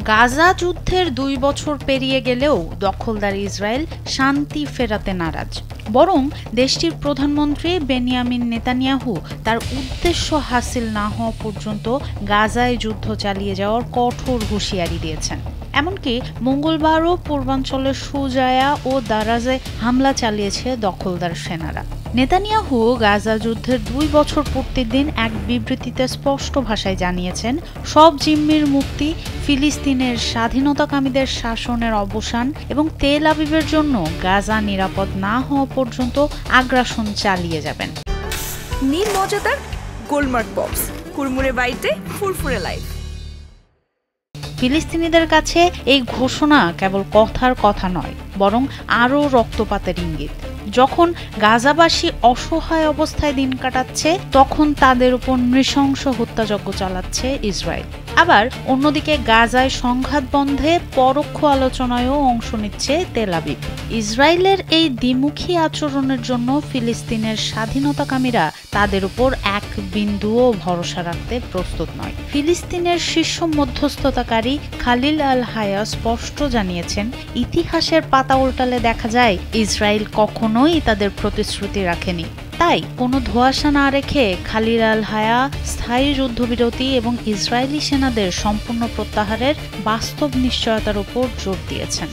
গাজা যুদ্ধের ২ বছর পেরিয়ে গেলেও দখলদার ইসরায়েল শান্তি ফেরাতে নারাজ। বরং দেশটির প্রধানমন্ত্রী বেনিয়ামিন নেতানিয়াহু তার উদ্দেশ্য হাসিল না হওয়া পর্যন্ত গাজায় যুদ্ধ চালিয়ে যাওয়ার কঠোর হুঁশিয়ারি দিয়েছেন। এমনকি মঙ্গলবারও পূর্বাঞ্চলের সুজায়া ও দারাজে হামলা চালিয়েছে দখলদার সেনারা। নেতানিয়াহু গাজা যুদ্ধের ২ বছর পূর্তির দিন এক বিবৃতিতে স্পষ্ট ভাষায় জানিয়েছেন, সব জিম্মির মুক্তি, ফিলিস্তিনের স্বাধীনতাকামীদের শাসনের অবসান এবং তেল আবিবের জন্য গাজা নিরাপদ না হওয়া পর্যন্ত আগ্রাসন চালিয়ে যাবেন। নীল মজাদার গোলমার্ক পপস, কুরমুরে বাইটে ফুরফুরে লাইফ। ফিলিস্তিনিদের কাছে এই ঘোষণা কেবল কথার কথা নয়, বরং আরও রক্তপাতের ইঙ্গিত। যখন গাজাবাসী অসহায় অবস্থায় দিন কাটাচ্ছে, তখন তাদের উপর নৃশংস হত্যাযজ্ঞ চালাচ্ছে ইসরায়েল। আবার অন্যদিকে গাজায় সংঘাত বন্ধে পরোক্ষ আলোচনায়ও অংশ নিচ্ছে তেল আবিব। ইসরায়েলের এই দ্বিমুখী আচরণের জন্য ফিলিস্তিনের স্বাধীনতাকামীরা তাদের উপর এক বিন্দুও ভরসা রাখতে প্রস্তুত নয়। ফিলিস্তিনের শীর্ষ মধ্যস্থতাকারী খালিল আল হায়া স্পষ্ট জানিয়েছেন, ইতিহাসের পাতা উল্টালে দেখা যায় ইসরায়েল কখনোই তাদের প্রতিশ্রুতি রাখেনি। তাই কোনো ধোঁয়াশা না রেখে খালিল আল হায়া স্থায়ী যুদ্ধবিরতি এবং ইসরায়েলি সেনাদের সম্পূর্ণ প্রত্যাহারের বাস্তব নিশ্চয়তার উপর জোর দিয়েছেন।